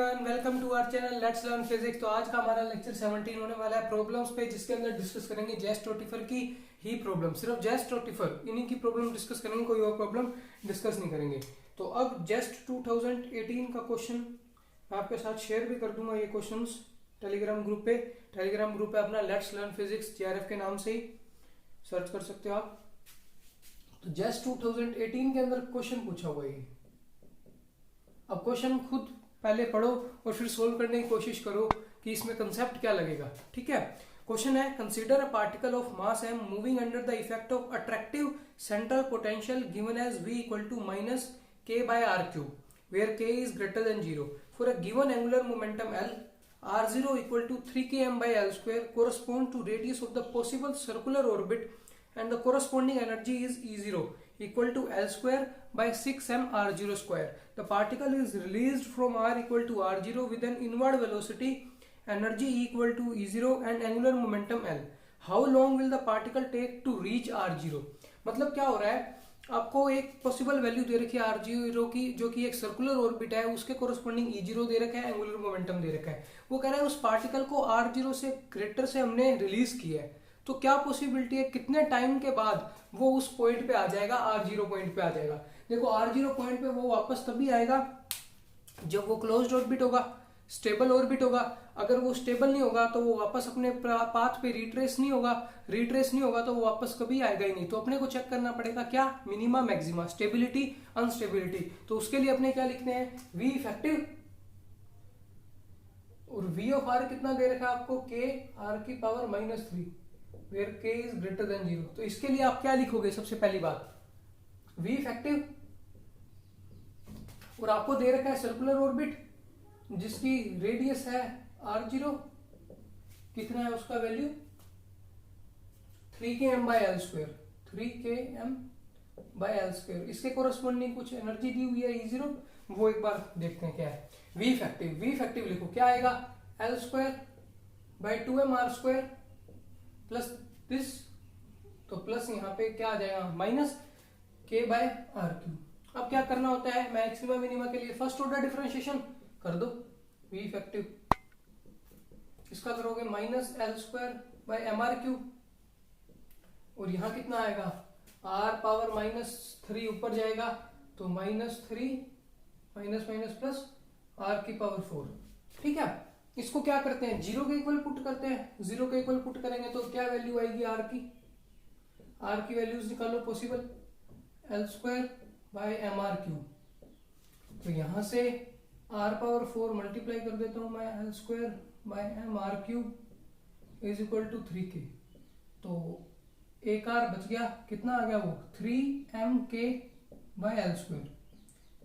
Everyone, welcome to our channel let's learn physics. तो आज का हमारा लेक्चर 17 होने वाला है प्रॉब्लम्स पे, जिसके अंदर डिस्कस करेंगे जेस्ट रोटिफर की ही प्रॉब्लम। सिर्फ जेस्ट रोटिफर इन्हीं की प्रॉब्लम डिस्कस करेंगे, कोई और प्रॉब्लम डिस्कस नहीं करेंगे। तो अब जेस्ट 2018 का क्वेश्चन मैं आपके साथ शेयर भी कर दूंगा। ये क्वेश्चंस टेलीग्राम ग्रुप पे अपना लेट्स लर्न फिजिक्स JRF के नाम से ही सर्च कर सकते हो आप। तो जेस्ट 2018 के अंदर क्वेश्चन पूछा हुआ है। अब क्वेश्चन खुद पहले पढ़ो और फिर सोल्व करने की कोशिश करो कि इसमें कंसेप्ट क्या लगेगा। ठीक है, क्वेश्चन है consider a particle of mass m moving under the effect of attractive central potential given as v equal to minus k by r cube where k is greater than 0 for a given angular momentum L r0 equal to 3km by L square correspond to radius of the possible circular orbit and the corresponding energy is E0 equal to L square by 6m r0 square. The particle is released from r equal to r0 with an inward velocity, energy equal to E0 and angular momentum L. How long will the particle take to reach r0? मतलब क्या हो रहा है, आपको एक possible value दे रखी है r0 की, जो कि एक सर्कुलर ऑर्बिट है, उसके कोरस्पॉन्डिंग E0 दे रखा है, एंगुलर मोमेंटम दे रखा है। वो कह रहा है उस पार्टिकल को r0 से ग्रेटर से हमने रिलीज किया है, तो क्या पॉसिबिलिटी है कितने टाइम के बाद वो उस पॉइंट पे आ जाएगा, r0 पॉइंट पे आ जाएगा। देखो r0 पॉइंट पे वो वापस तभी आएगा जब वो क्लोज्ड ऑर्बिट होगा, स्टेबल ऑर्बिट होगा। अगर वो स्टेबल नहीं होगा तो वो वापस अपने पाथ पे रिट्रेस नहीं होगा तो वो वापस कभी आएगा ही नहीं। तो अपने को चेक करना पड़ेगा क्या, मिनिमा मैक्सिमा, स्टेबिलिटी अनस्टेबिलिटी। तो उसके लिए अपने क्या लिखते हैं, v इफेक्टिव और v ऑफ r कितना दे रखा है आपको, k r की power -3 where k is greater than 0। तो इसके लिए आप क्या लिखोगे, सबसे पहली बात v इफेक्टिव, और आपको दे रखा है सर्कुलर ऑर्बिट जिसकी रेडियस है r0, कितना है उसका value 3km by L square, 3km by L square। इसके कोरस्पॉन्डिंग कुछ एनर्जी दी हुई है E0, वो एक बार देखते हैं क्या है। v इफेक्टिव लिखो, क्या आएगा L square by 2m r square plus this, तो प्लस यहाँ पे क्या आ जाएगा minus k by r cube. अब क्या करना होता है, मैक्सिमा मिनिमा के लिए फर्स्ट ऑर्डर डिफरेंशिएशन कर दो। v इफेक्टिव इसका करोगे minus L square by mr cube, और यहाँ कितना आएगा r पावर -3 ऊपर जाएगा तो -3 माइनस प्लस r की पावर 4। ठीक है, इसको क्या करते हैं, 0 के इक्वल पुट करते हैं। 0 के इक्वल पुट करेंगे तो क्या वैल्यू आएगी r की वैल्यूज निकालो possible, L square by mr cube. तो यहां से r पावर 4 मल्टीप्लाई कर देता हूं मैं, L square by mr cube is equal to 3k। तो एक r बच गया, कितना आ गया वो 3mk by L square,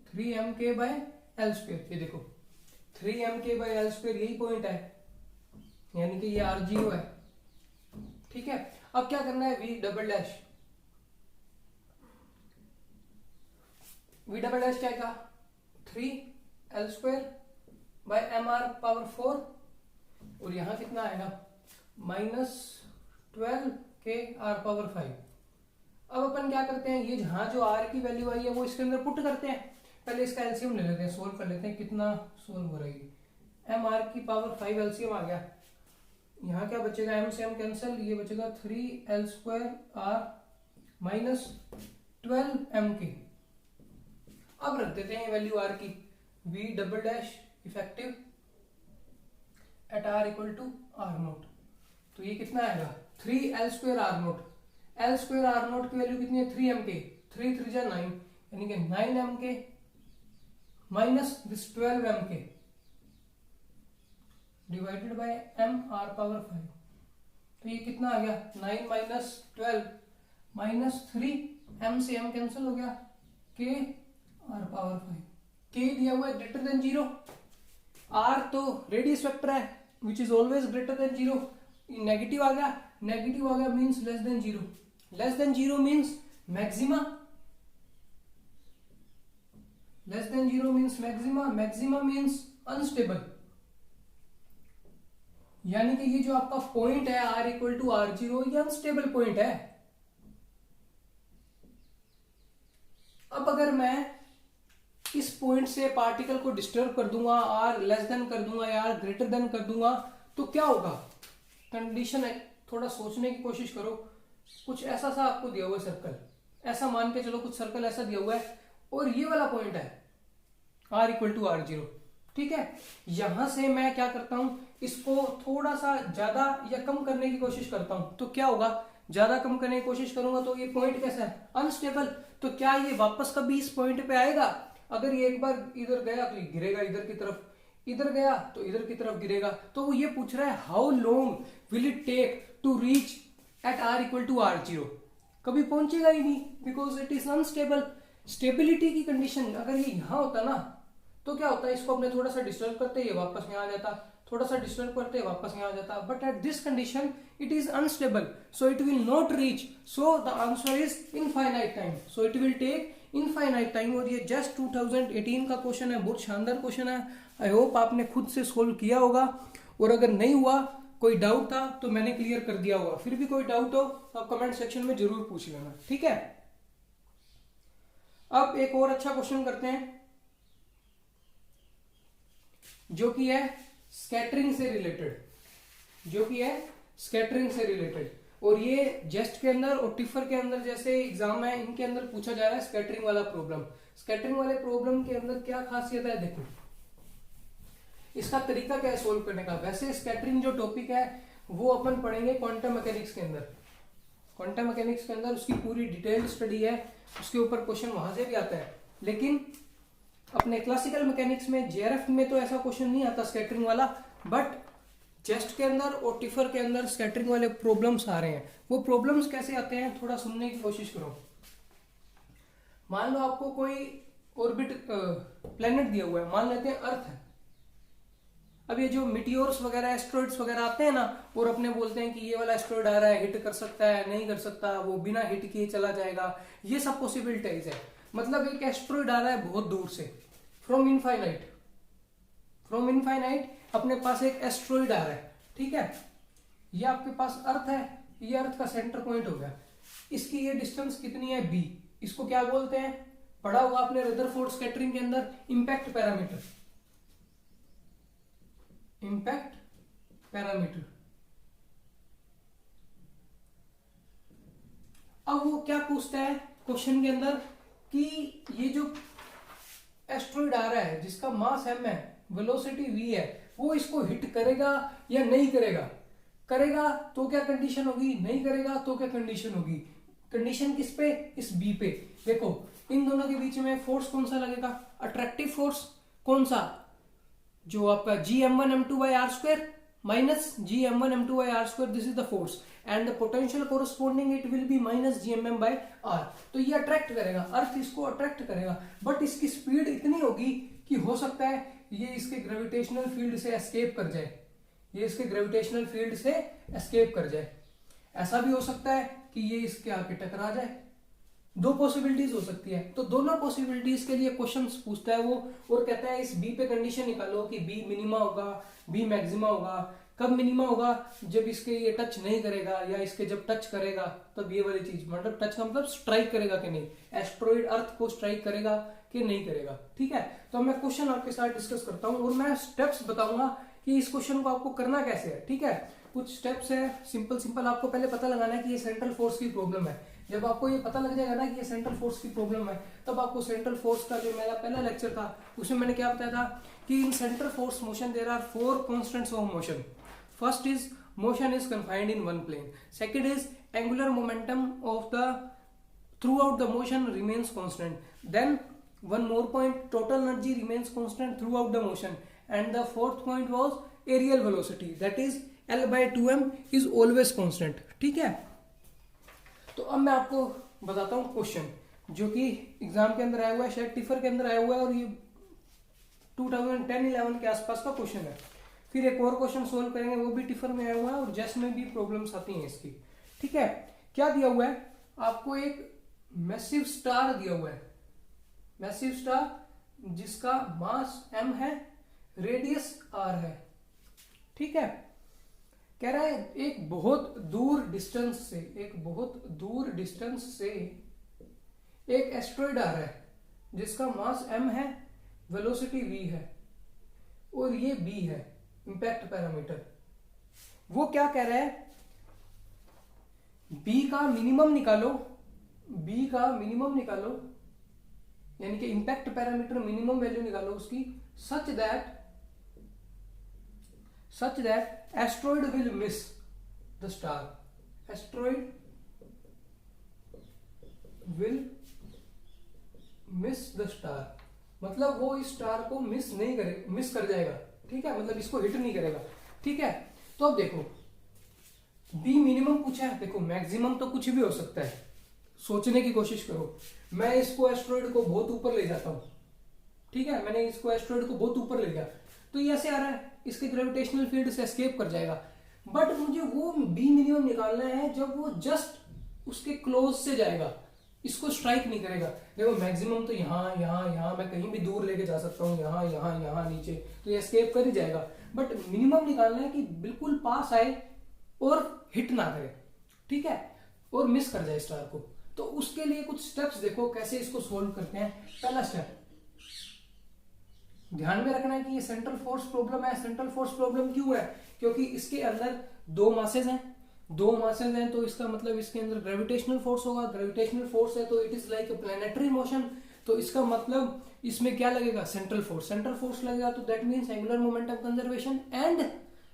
3mk by L square. ये देखो 3mk बाय L स्क्वायर, यही पॉइंट है, यानी कि ये r0 है। ठीक है, अब क्या करना है, v डबल डैश क्या आएगा 3L square by mr power 4, और यहां कितना आएगा -12k r पावर 5। अब अपन क्या करते हैं, ये जहां जो r की वैल्यू आई है वो इसके अंदर पुट करते हैं। पहले इसका एलसीएम ले लेते हैं, सोल्व कर लेते हैं कितना सोल्व हो रहा है। mr की पावर 5 एलसीएम आ गया, यहाँ क्या बचेगा, m से m कैंसिल, ये बचेगा 3L square r minus 12mk। अब रख देते हैं वैल्यू r की, v double dash effective at r equal to r0। तो ये कितना आएगा 3L square r0, L square r0 की वैल्यू कितनी है 3mk, 3 3 9 यानी कि 9mk minus this 12mk divided by m r power 5। तो ये कितना आ गया 9 माइनस 12 माइनस 3 m से m कैंसिल हो गया, k r पावर 5। k दिया हुआ है ग्रेटर देन 0, r तो रेडियस वेक्टर है which is always greater than 0। Negative आ गया means less than 0, less than 0 means maxima, less than 0 means maxima means unstable. यानी कि ये जो आपका पॉइंट है r इक्वल टू r0, ये अनस्टेबल पॉइंट है। अब अगर मैं इस पॉइंट से पार्टिकल को डिस्टर्ब कर दूंगा, आर लेस देन कर दूंगा या आर ग्रेटर देन कर दूंगा, तो क्या होगा? कंडीशन है, थोड़ा सोचने की कोशिश करो। कुछ ऐसा सा आपको दिया हुआ है सर्कल, ऐसा मान के चलो कुछ सर्कल ऐसा दिया हुआ है और ये वाला पॉइंट है r इक्वल टू r0, ठीक है। यहां से मैं क्या करता हूं, इसको थोड़ा सा ज्यादा या कम करने की कोशिश करता हूं, तो क्या होगा? ज्यादा कम करने की कोशिश करूंगा तो ये पॉइंट कैसा है? अनस्टेबल। तो क्या ये वापस कभी इस पॉइंट पे आएगा? अगर ये एक बार इधर गया तो ये गिरेगा इधर की तरफ, इधर गया तो इधर की तरफ गिरेगा। तो वो ये पूछ रहा है how long will it take to reach at r equal to r0? कभी पहुंचेगा ही नहीं, because it is unstable. Stability की कंडीशन अगर ये यहां होता ना, तो क्या होता है, इसको अपने थोड़ा सा डिस्टर्ब करते ये वापस यहाँ आ जाता, थोड़ा सा डिस्टर्ब करते वापस यहाँ आ जाता, but at this condition it is unstable, so it will not reach, so the answer is infinite time, so it will take infinite time. और ये जस्ट 2018 का क्वेश्चन है, बहुत शानदार क्वेश्चन है। आई होप आपने खुद से सोल्व किया होगा, और अगर नहीं हुआ, कोई डाउट था तो मैंने क्लियर कर दिया होगा। फिर भी कोई डाउट हो तो आप कमेंट सेक्शन में जरूर पूछ लेना, ठीक है। अब एक और अच्छा क्वेश्चन करते हैं जो कि है स्कैटरिंग से रिलेटेड, और ये जेस्ट के अंदर और टिफर के अंदर जैसे एग्जाम है, इनके अंदर पूछा जा रहा है स्कैटरिंग वाला प्रॉब्लम। स्कैटरिंग वाले प्रॉब्लम के अंदर क्या खासियत है, देखो इसका तरीका क्या है सोल्व करने का। वैसे स्कैटरिंग जो टॉपिक है वो अपन पढ़ेंगे क्वांटम मैकेनिक्स के अंदर। क्वांटम मैकेनिक्स के अंदर उसकी पूरी डिटेल स्टडी है, उसके ऊपर क्वेश्चन वहां से भी आता है। लेकिन अपने क्लासिकल मैकेनिक्स में, जेआरएफ में तो ऐसा क्वेश्चन नहीं आता स्कैटरिंग वाला, बट जेस्ट के अंदर और टिफर के अंदर स्कैटरिंग वाले प्रॉब्लम्स आ रहे हैं। वो प्रॉब्लम्स कैसे आते हैं, थोड़ा सुनने की कोशिश करो। मान लो आपको कोई ऑर्बिट प्लेनेट दिया हुआ है, मान लेते हैं अर्थ है। अब ये जो मिटियोर्स वगैरह, एस्ट्रॉइड्स वगैरह आते हैं ना, और अपने बोलते हैं कि ये वाला एस्ट्रॉइड आ रहा है, हिट कर सकता है, नहीं कर सकता, वो बिना हिट किए चला जाएगा, ये सब पॉसिबिलिटीज है। मतलब एक एस्ट्रॉइड आ रहा है बहुत दूर से, फ्रॉम इनफाइनाइट अपने पास एक एस्ट्रॉइड आ रहा है, ठीक है। ये आपके पास अर्थ है, ये अर्थ का सेंटर पॉइंट हो गया, इसकी ये डिस्टेंस कितनी है b, इसको क्या बोलते हैं, पढ़ा होगा आपने रदरफोर्ड स्कैटरिंग के अंदर, इम्पैक्ट पैरामीटर। अब वो क्या पूछता है क्वेश्चन के अंदर कि ये जो एस्ट्रॉइड आ रहा है जिसका मास m है, वेलोसिटी v है, वो इसको हिट करेगा या नहीं करेगा। करेगा तो क्या कंडीशन होगी, नहीं करेगा तो क्या कंडीशन होगी। कंडीशन किस पे, इस b पे। देखो इन दोनों के बीच में फोर्स कौन सा लगेगा, अट्रैक्टिव फोर्स कौन सा, जो आपका gm1m2/r² minus gm1m2/r², this is the force, and the potential corresponding it will be minus gmm/r। तो ये अट्रैक्ट करेगा, अर्थ इसको अट्रैक्ट करेगा, बट इसकी स्पीड इतनी होगी कि हो सकता है ये इसके ग्रेविटेशनल फील्ड से एस्केप कर जाए, ऐसा भी हो सकता है कि ये इसके आके टकरा जाए। दो पॉसिबिलिटीज हो सकती है। तो दोनों पॉसिबिलिटीज के लिए क्वेश्चंस पूछता है वो, और कहता है इस बी पे कंडीशन निकालो कि बी मिनिमा होगा, बी मैक्सिमा होगा। कब मिनिमा होगा, जब इसके ये टच नहीं करेगा, या इसके जब टच करेगा तब ये वाली चीज, मतलब टच का मतलब स्ट्राइक करेगा कि नहीं, एस्ट्रॉइड अर्थ को स्ट्राइक करेगा कि नहीं करेगा, ठीक है। तो मैं क्वेश्चन आपके साथ डिस्कस करता हूँ और मैं स्टेप्स बताऊंगा कि इस क्वेश्चन को आपको करना कैसे है, ठीक है। कुछ स्टेप्स है, सिंपल आपको पहले पता लगाना है कि ये सेंट्रल फोर्स की प्रॉब्लम है। जब आपको ये पता लग जाएगा ना कि ये सेंट्रल फोर्स की प्रॉब्लम है, तब आपको सेंट्रल फोर्स का जो मेरा पहला लेक्चर था उसमें मैंने क्या बताया था कि in central force motion there are 4 constants of motion. First is motion is confined in one plane, second is angular momentum of the throughout the motion remains constant, then one more point, total energy remains constant throughout the motion, and the fourth point was areal velocity, that is L/2m is always constant, ठीक है। तो अब मैं आपको बताता हूँ question जो कि एग्जाम के अंदर आया हुआ है, शायद टिफर के अंदर आया हुआ है, और ये 2010-11 के आसपास का क्वेश्चन है। फिर एक और क्वेश्चन सोल्व करेंगे, वो भी टिफर में आया हुआ है, और जेस में भी प्रॉब्लम्स आती हैं इसकी, ठीक है। क्या दिया हुआ है आपको, एक मैसिव स्टार दिया हुआ है, मैसिव स्टार जिसका मास m है, रेडियस r है, ठीक है। कह रहा है एक बहुत दूर डिस्टेंस से एक एस्ट्रॉइड आ रहा है जिसका मास m है वेलोसिटी v है और ये b है इंपैक्ट पैरामीटर। वो क्या कह रहा है, b का मिनिमम निकालो, b का मिनिमम निकालो, यानी कि इंपैक्ट पैरामीटर मिनिमम वैल्यू निकालो उसकी, such that asteroid will miss the star, asteroid will miss the star, मतलब वो इस स्टार को मिस नहीं करे, मिस कर जाएगा, ठीक है, मतलब इसको हिट नहीं करेगा, ठीक है। तो अब देखो बी मिनिमम पूछा है, देखो मैक्सिमम तो कुछ भी हो सकता है, सोचने की कोशिश करो। मैं इसको एस्ट्रॉइड को बहुत ऊपर ले जाता हूं, ठीक है, मैंने इसको एस्ट्रॉइड को बहुत ऊपर ले गया तो ये ऐसे आ रहा है, इसके ग्रेविटेशनल फील्ड से एस्केप कर जाएगा, बट मुझे वो बी मिनिमम निकालना है जब वो जस्ट उसके क्लोज से जाएगा, इसको स्ट्राइक नहीं करेगा। देखो मैक्सिमम तो यहाँ यहाँ यहाँ मैं कहीं भी दूर लेके जा सकता हूँ, यहाँ यहाँ यहाँ नीचे, तो ये एस्केप कर ही जाएगा, बट मिनिमम निकालना है कि बिल्कुल पास आए और हिट ना करे, ठीक है, और मिस कर जाए स्टार को। तो उसके लिए कुछ स्टेप्स देखो कैसे इसको सोल्व करते हैं। पहला स्टेप ध्यान में रखना है कि ये सेंट्रल फोर्स प्रॉब्लम है। सेंट्रल फोर्स प्रॉब्लम क्यों है, क्योंकि इसके अंदर दो मासेज हैं, तो इसका मतलब इसके अंदर ग्रेविटेशनल फोर्स होगा, ग्रेविटेशनल फोर्स है तो it is like a planetary motion, तो इसका मतलब इसमें क्या लगेगा, सेंट्रल फोर्स लगेगा, तो that means angular momentum conservation and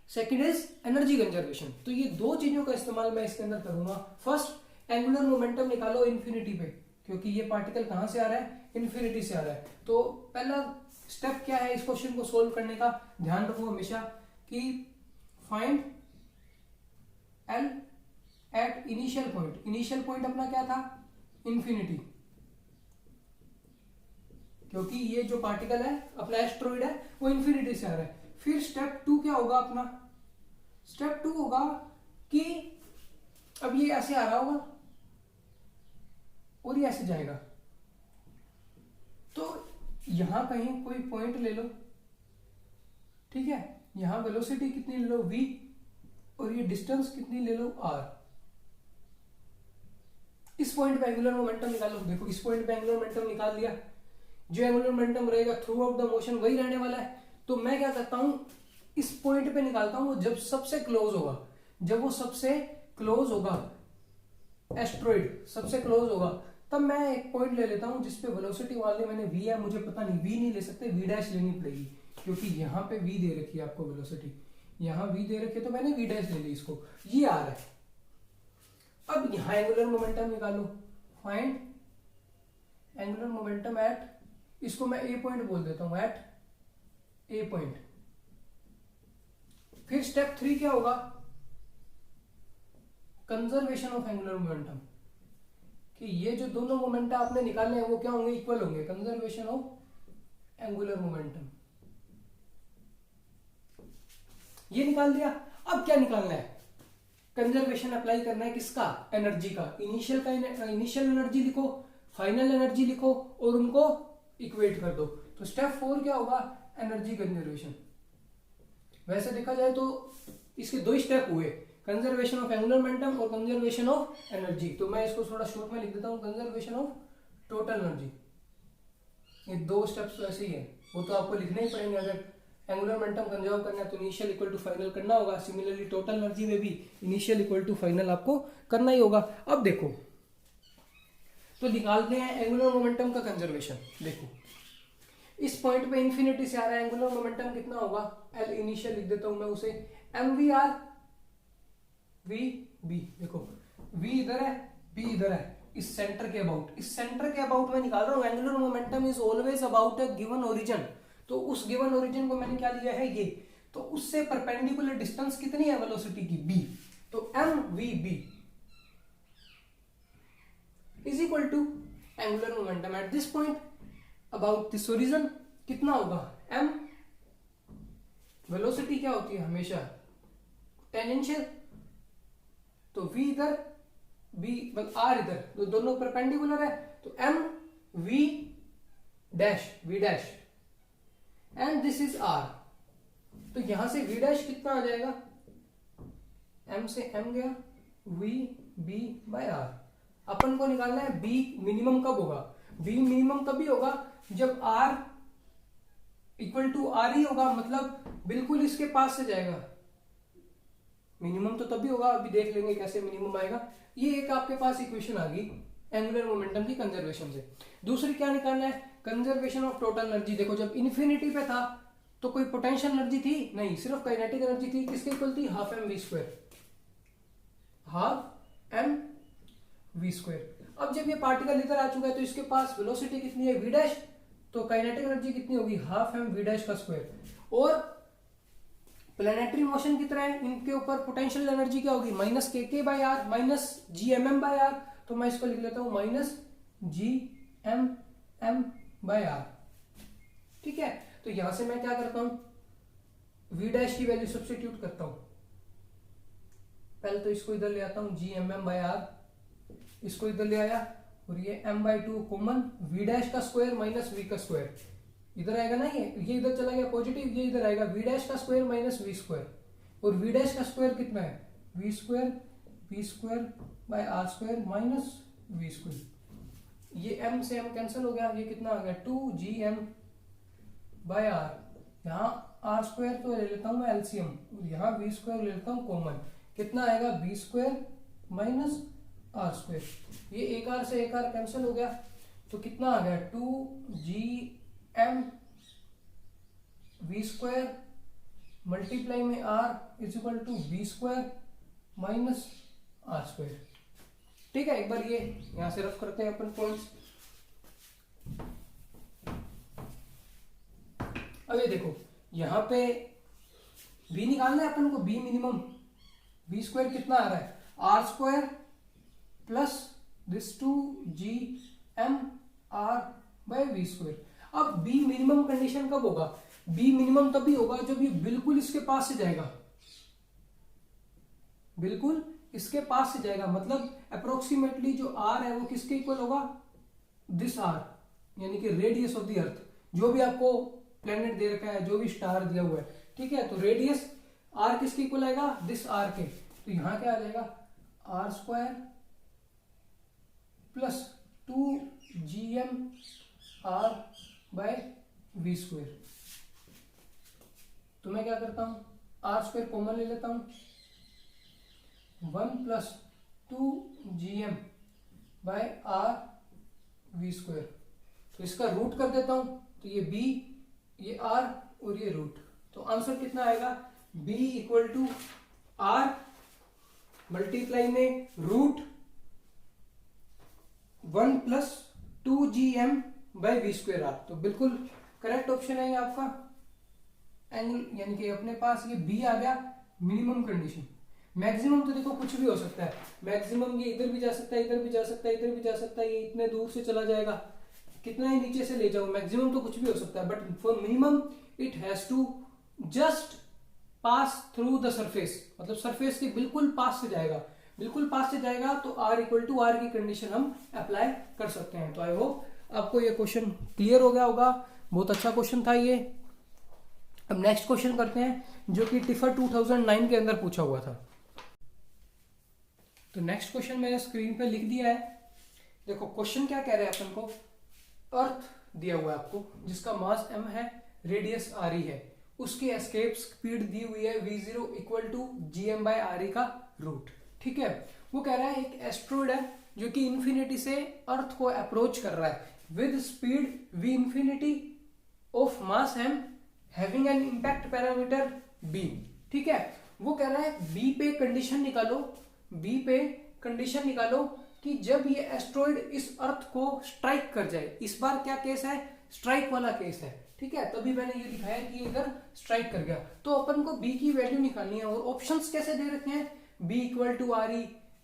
second is energy conservation. तो ये दो चीजों का इस्तेमाल मैं इसके अंदर करूंगा। फर्स्ट एंगुलर मोमेंटम निकालो इन्फिनिटी पे, क्योंकि ये पार्टिकल कहां से आ रहा है, इन्फिनिटी से आ रहा है। तो पहला स्टेप क्या है इस क्वेश्चन को सोल्व करने का, ध्यान रखो हमेशा कि find L at initial point अपना क्या था, इन्फिनिटी, क्योंकि ये जो पार्टिकल है अपना एस्ट्रॉइड है वो इन्फिनिटी से आ रहा है। फिर स्टेप 2 क्या होगा अपना, स्टेप 2 होगा कि अब ये ऐसे आ रहा होगा और ये ऐसे जाएगा, तो यहां कहीं कोई पॉइंट ले लो, ठीक है, यहां वेलोसिटी कितनी ले लो v और ये डिस्टेंस कितनी ले लो r। इस पॉइंट पे एंगुलर मोमेंटम निकालो। देखो इस पॉइंट पे एंगुलर मोमेंटम निकाल लिया, जो एंगुलर मोमेंटम रहेगा थ्रू आउट द मोशन वही रहने वाला है। तो मैं क्या करता हूं, इस पॉइंट पे निकालता हूं जब सबसे क्लोज होगा, जब वो सबसे क्लोज होगा, एस्ट्रॉइड सबसे क्लोज होगा, तब मैं एक पॉइंट ले लेता हूं जिसपे वेलोसिटी वाले मैंने v है, मुझे पता नहीं v नहीं ले सकते, v डैश लेनी पड़ेगी, क्योंकि यहाँ पे v दे रखी है आपको वेलोसिटी, यहाँ v दे रखी है, तो मैंने v डैश ले ली, इसको ये आ रहा है। अब यहाँ एंगुलर मोमेंटम निकालो, फाइंड एंगुलर मोमेंटम एट, इसको मैं a पॉइंट बोल देता हूं, एट a पॉइंट। फिर स्टेप 3 क्या होगा, कंजर्वेशन ऑफ एंगुलर मोमेंटम, कि ये जो दोनों मोमेंटा आपने निकालने हैं वो क्या होंगे, इक्वल होंगे, कंजर्वेशन ऑफ एंगुलर मोमेंटम, ये निकाल दिया। अब क्या निकालना है, कंजर्वेशन अप्लाई करना है किसका, एनर्जी का। इनिशियल एनर्जी लिखो, फाइनल एनर्जी लिखो और उनको इक्वेट कर दो। तो स्टेप 4 क्या होगा, एनर्जी कंजर्वेशन। वैसे देखा जाए तो इसके दो स्टेप हुए, कंजर्वेशन ऑफ एंगुलर मोमेंटम और कंजर्वेशन ऑफ एनर्जी। तो मैं इसको थोड़ा शॉर्ट में लिख देता हूं, कंजर्वेशन ऑफ टोटल एनर्जी। ये दो स्टेप्स तो ऐसे ही है, वो तो आपको लिखने ही पड़ेंगे। अगर एंगुलर मोमेंटम कंजर्व करना है तो इनिशियल इक्वल टू फाइनल करना होगा, सिमिलरली टोटल एनर्जी में भी इनिशियल इक्वल टू फाइनल आपको करना ही होगा। अब देखो तो निकालते हैं एंगुलर मोमेंटम का कंजर्वेशन। देखो इस पॉइंट पे इन्फिनिटी से आ रहा है, एंगुलर मोमेंटम कितना होगा, एल इनिशियल लिख देता हूं मैं उसे, M V R V B. देखो v इधर है, b इधर है, इस सेंटर के अबाउट मैं निकाल रहा हूं। Angular momentum is always about a given origin, तो उस गिवन ओरिजिन को मैंने क्या लिया है, ये, तो उससे परपेंडिकुलर डिस्टेंस कितनी है वेलोसिटी की, b, तो M V B is equal to angular momentum at this point about this origin कितना होगा, m, वेलोसिटी क्या होती है हमेशा टेंजेंशियल, तो v इधर, b r इधर, तो दोनों परपेंडिकुलर है, तो m v dash and this is r। तो यहां से v डैश कितना आ जाएगा, m से m गया, v b बाय r। अपन को निकालना है b मिनिमम कब होगा, b मिनिमम कभी होगा जब r इक्वल टू आर ही होगा, मतलब बिल्कुल इसके पास से जाएगा। मिनिमम तो तभी होगा, अभी देख लेंगे कैसे मिनिमम आएगा। ये एक आपके पास इक्वेशन आ गई एंगुलर मोमेंटम की कंजर्वेशन से। दूसरी क्या निकालना है, कंजर्वेशन ऑफ टोटल एनर्जी। देखो जब इन्फिनिटी पे था तो कोई पोटेंशियल एनर्जी थी नहीं, सिर्फ काइनेटिक एनर्जी थी। किसके इक्वल थी, half M V square, half M V square. अब जब ये पार्टिकल इधर आ चुका है तो इसके पास वेलोसिटी कितनी है, वी डैश, तो काइनेटिक एनर्जी कितनी होगी, हाफ एम वी डैश का स्क्वायर। और प्लैनेटरी मोशन की तरह इनके ऊपर पोटेंशियल एनर्जी क्या होगी, minus K by R minus G M M by R. तो मैं इसको लिख लेता हूं minus G M by R. ठीक है, तो यहां से मैं क्या करता हूं, वी डैश की वैल्यू सब्स्टिट्यूट करता हूं। पहले तो इसको इधर ले आता हूं, G M M by R, इसको इधर ले आया, और ये m by two common, V dash का स्क्वायर माइनस वी का स्क्वायर इधर आएगा ना, ये इधर चला गया पॉजिटिव, ये इधर आएगा, वी डैश का स्क्वायर माइनस वी स्क्वायर, और वी डैश का स्क्वायर कितना है, V square by are square minus V square. ये m से m कैंसिल हो गया, ये कितना आ गया, 2gm बाय आर। यहाँ आर स्क्वायर तो ले लेता हूँ मैं एलसीएम, और यहाँ वी स्क्वायर ले लेता हूँ कॉमन, कितना आएगा, B square minus are square. ये एक आर से एक आर कैंसिल हो गया, तो कितना आ गया, 2gm वी स्क्वायर मल्टीप्लाई में R is equal to B square minus are square. ठीक है, एक बार ये यहां से रफ करते हैं अपन पॉइंट्स। अब ये देखो यहां पे बी निकालना है अपन को, बी मिनिमम, बी स्क्वायर कितना आ रहा है, R square plus this 2gm R by we square. अब बी मिनिमम कंडीशन कब होगा, बी मिनिमम तभी होगा जब ये बिल्कुल इसके पास से जाएगा, बिल्कुल इसके पास से जाएगा, मतलब अप्रोक्सीमेटली जो आर है वो किसके इक्वल होगा, दिस आर, यानी कि रेडियस ऑफ द अर्थ, जो भी आपको प्लेनेट दे रखा है, जो भी स्टार दिया हुआ है। ठीक है, तो रेडियस आर किसके इक्वल आएगा, दिस आर के। तो यहां क्या आ जाएगा, R square plus 2gm R by we square. तो मैं क्या करता हूं, आर स्क्वायर कॉमन ले लेता हूं, 1 plus 2gm by R V square. तो इसका रूट कर देता हूं, तो ये b, ये r और ये रूट, तो आंसर कितना आएगा, b equal to r multiply में root 1 plus 2gm by we square r. तो बिल्कुल करेक्ट ऑप्शन है ये आपका एंगल, यानी कि अपने पास ये b आ गया मिनिमम कंडीशन। मैक्सिमम तो देखो कुछ भी हो सकता है, मैक्सिमम ये इधर भी जा सकता है, इधर भी जा सकता है, इधर भी जा सकता है, ये इतने दूर से चला जाएगा, कितना ही नीचे से ले जाओ, मैक्सिमम तो कुछ भी हो सकता है, but for minimum it has to just pass through the surface, मतलब सरफेस के बिल्कुल पास से जाएगा, बिल्कुल पास से जाएगा, तो r इक्वल टू आर की कंडीशन हम अप्लाई कर सकते हैं। तो आई होप आपको ये क्वेश्चन क्लियर हो गया होगा, बहुत अच्छा क्वेश्चन था ये। अब नेक्स्ट क्वेश्चन करते हैं, जो कि टिफर 2009 के अंदर पूछा हुआ था। तो नेक्स्ट क्वेश्चन मैंने स्क्रीन पे लिख दिया है। देखो क्वेश्चन क्या कह रहे हैं अपन को, अर्थ दिया हुआ है आपको, जिसका मास m है, रेडियस re है, उसकी एस्केप स्पीड दी हुई है v0 equal to gm by re का रूट। ठीक है, वो कह रहा है एक एस्ट्रॉइड है जो कि इन्फिनिटी से अर्थ को अप्रोच कर रहा है with speed v infinity of mass m having an impact parameter b। ठीक है, वो कह रहा है b पे कंडीशन निकालो, b पे कंडीशन निकालो कि जब ये एस्ट्रॉइड इस अर्थ को स्ट्राइक कर जाए, इस बार क्या केस है, स्ट्राइक वाला केस है। ठीक है, तभी मैंने ये दिखाया कि इधर स्ट्राइक कर गया, तो अपन को b की वैल्यू निकालनी है। और ऑप्शंस कैसे दे रखे हैं, b equal to re,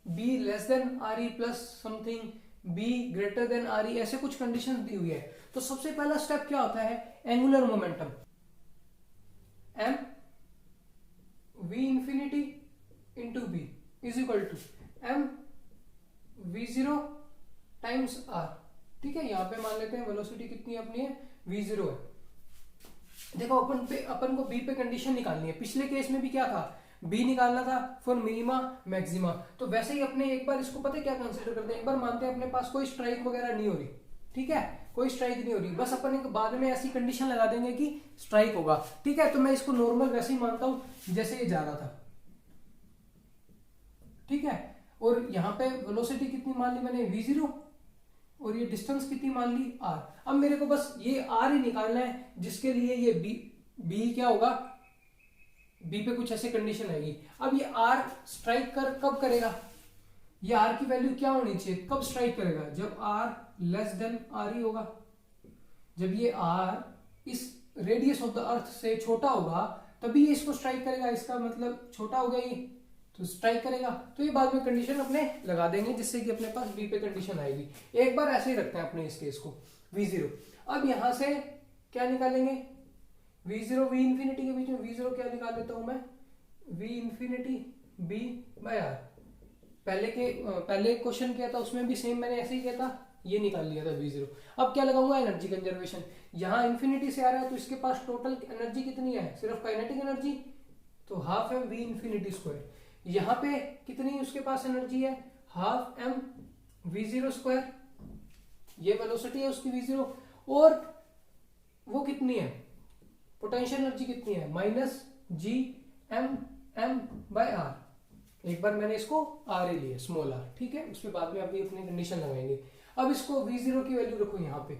b less than re plus something, b greater than re, ऐसे कुछ कंडीशन दी हुई है। तो सबसे पहला स्टेप क्या होता है, angular momentum m v infinity into b is equal to m v0 times r। ठीक है, यहाँ पे मान लेते हैं वेलोसिटी कितनी अपनी है, v0 है। देखो अपन को b पे कंडीशन निकालनी है, पिछले केस में भी क्या था, b निकालना था फॉर मिनिमा मैक्सिमा। तो वैसे ही अपने एक बार इसको पता है क्या कंसीडर करते हैं, एक बार मानते हैं अपने पास कोई स्ट्राइक वगैरह नहीं हो रही, ठीक है, कोई स्ट्राइक नहीं हो रही, बस अपन एक बाद में ऐसी कंडीशन लगा देंगे कि स्ट्राइक होगा। ठीक है, तो मैं इसको नॉर्मल वैसे ही मानता हूं जैसे ये जा रहा था। ठीक है, और यहाँ पे वेलोसिटी कितनी मान ली मैंने, v0, और ये डिस्टेंस कितनी मान ली, r। अब मेरे को बस ये r ही निकालना है, जिसके लिए ये b क्या होगा, b पे कुछ ऐसे कंडीशन आएगी। अब ये r स्ट्राइक कब करेगा, ये r की वैल्यू क्या होनी चाहिए, कब स्ट्राइक करेगा, जब r लेस देन r ही होगा। जब ये r इस रेडियस ऑफ द अर्थ से छोटा होगा तभी ये इसको स्ट्राइक करेगा, इसका मतलब छोटा हो गया ये, तो स्ट्राइक करेगा। तो ये बाद में कंडीशन अपने लगा देंगे जिससे कि अपने पास b पे कंडीशन आएगी। एक बार ऐसे ही रखते हैं अपने इस केस को v0। अब यहां से क्या निकालेंगे, v0 v इंफिनिटी के बीच में v0 क्या निकाल लेता हूं मैं, v infinity b by r। पहले क्वेश्चन किया था उसमें भी सेम मैंने ऐसे ही किया था, ये निकाल लिया था v0। अब क्या लगाऊंगा, एनर्जी कंजर्वेशन। यहाँ इंफिनिटी से आ रहा है तो इसके पास टोटल एनर्जी कितनी है, सिर्फ काइनेटिक एनर्जी, तो half m v infinity square. यहाँ पे कितनी उसके पास एनर्जी है, हाफ m v0 स्क्वायर, ये वेलोसिटी है उसकी v0। और वो कितनी है, पोटेंशियल एनर्जी कितनी है, minus G M M by R. एक बार मैंने इसको आर ही लिया, स्मॉल आर। ठीक है, उसके बाद में अभी अपनी कंडीशन लगाएंगे। अब इसको v0 की वैल्यू रखो यहाँ पे,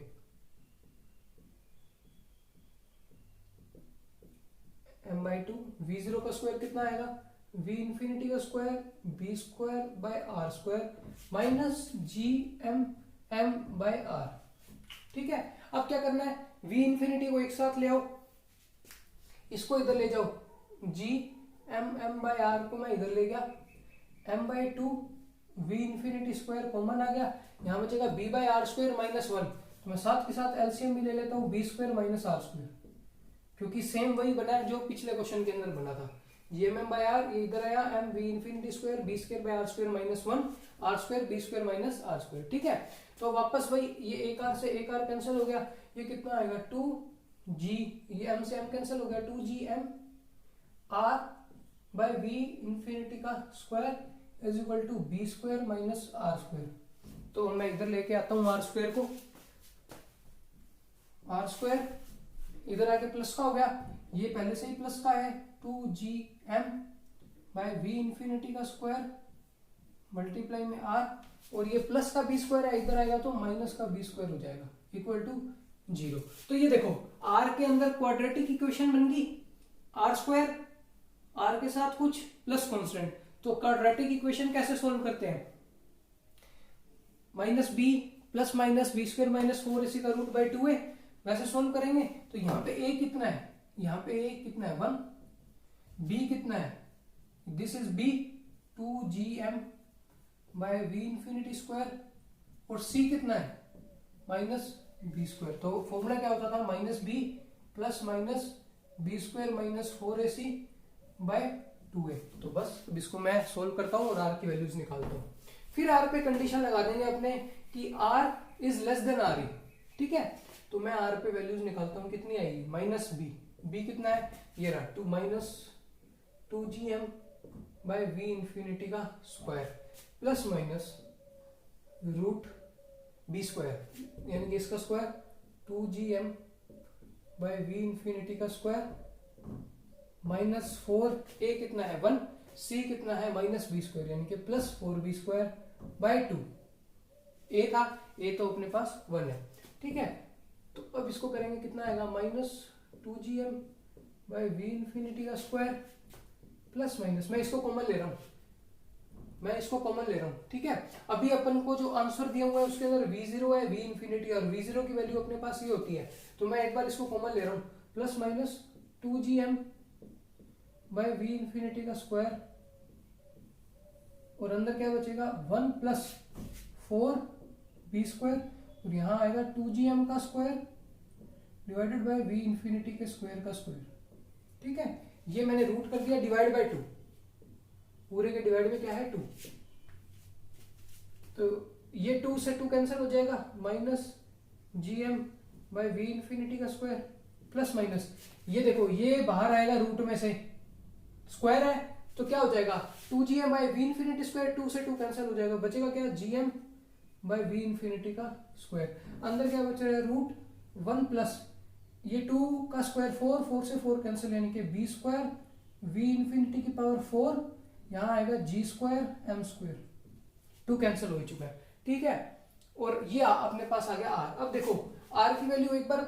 m/2, v0 का स्क्वायर कितना आएगा, v इंफिनिटी का square b square by are square minus G M M by R. ठीक है, अब क्या करना है, v इंफिनिटी को एक साथ ले आओ, इसको इधर ले जाओ, g m M by r को मैं इधर ले गया, m/2 v infinity square common आ गया, यहाँ बचेगा b by are square minus 1। तो मैं साथ के साथ एलसीएम भी ले लेता हूँ, b square minus are square, क्योंकि सेम वही बना है जो पिछले क्वेश्चन के अंदर बना था। एम बाय आर ये इधर आया, M V infinity square B square by are square minus 1, R square B square minus are square. ठीक है, तो वापस वही, ये एक आर से एक आर कैंसिल हो गया, ये कितना आएगा 2g, ये m से m कैंसिल हो गया, 2gm r by v infinity का square is equal to B square minus are square. तो मैं इधर लेके आता हूँ आर स्क्वायर को, आर स्क्वायर इधर आके प्लस का हो गया, ये पहले से ही प्लस का है, 2gm बाय v इंफिनिटी का स्क्वायर मल्टीप्लाई में r, और ये प्लस का b स्क्वायर है, इधर आएगा तो माइनस का b स्क्वायर हो जाएगा इक्वल टू 0। तो ये देखो r के अंदर क्वाड्रेटिक इक्वेशन बन गई, r स्क्वायर, r के साथ कुछ प्लस कांस्टेंट। तो क्वाड्रेटिक इक्वेशन कैसे सोल्व करते हैं, minus b plus minus b square minus 4ac का रूट बाय 2a, वैसे सोल्व करेंगे। तो यहाँ पे a कितना है, यहाँ पे a कितना है 1, b कितना है, this is b 2gm by v infinity square, और c कितना है माइनस b स्क्वायर। तो फॉर्मूला क्या होता था, minus b plus minus b square minus 4ac by 2a। तो बस अब इसको मैं सोल्व करता हूँ और r की वैल्यूज निकालता हूँ। फिर r पे कंडीशन लगा देंगे अपने कि r is less than r। ठीक है, तो मैं r पे वैल्यूज निकालता हूँ, कितनी आएगी, माइनस b कितना है, ये रहा 2 minus 2gm by v infinity का square plus minus root b square, यानी कि इसका square 2gm by v infinity का स्क्वायर माइनस 4a कितना है 1, c कितना है माइनस b स्क्वायर, यानी कि plus 4b square by 2। a था, a तो अपने पास 1 है। ठीक है, तो अब इसको करेंगे, कितना आएगा, minus 2gm by v infinity का स्क्वायर प्लस माइनस, मैं इसको कॉमन ले रहा हूँ, ठीक है। अभी अपन को जो आंसर दिया हुआ है उसके अंदर v0 है, v इंफिनिटी, और v0 की वैल्यू अपने पास ये होती है, तो मैं एक बार इसको कॉमन ले रहा हूँ, plus minus 2gm by v infinity का स्क्वायर, और अंदर क्या बचेगा 1 प्लस 4b स्क्वायर, और यहाँ आएगा 2gm का square divided by v infinity के स्क्वायर का स्क्वायर। ठीक है, ये मैंने रूट कर दिया, डिवाइड बाय 2, पूरे के डिवाइड में क्या है 2, तो ये 2 से 2 कैंसिल हो जाएगा, minus gm by v infinity का स्क्वायर प्लस माइनस, ये देखो ये बाहर आएगा रूट में से, स्क्वायर है तो क्या हो जाएगा 2gm by v infinity square, 2 से 2 कैंसिल हो जाएगा, बचेगा क्या gm बाय वी इन्फिनिटी का स्क्वायर। अंदर क्या बच रहा है, रूट 1 प्लस ये 2 का स्क्वायर 4, 4 से 4 कैंसिल, यानी कि बी स्क्वायर वी इन्फिनिटी की पावर 4, यहाँ आएगा जी स्क्वायर एम स्क्वायर, 2 कैंसिल हो चुका है, ठीक है। और ये अपने पास आ गया आर। अब देखो आर की वैल्यू एक बार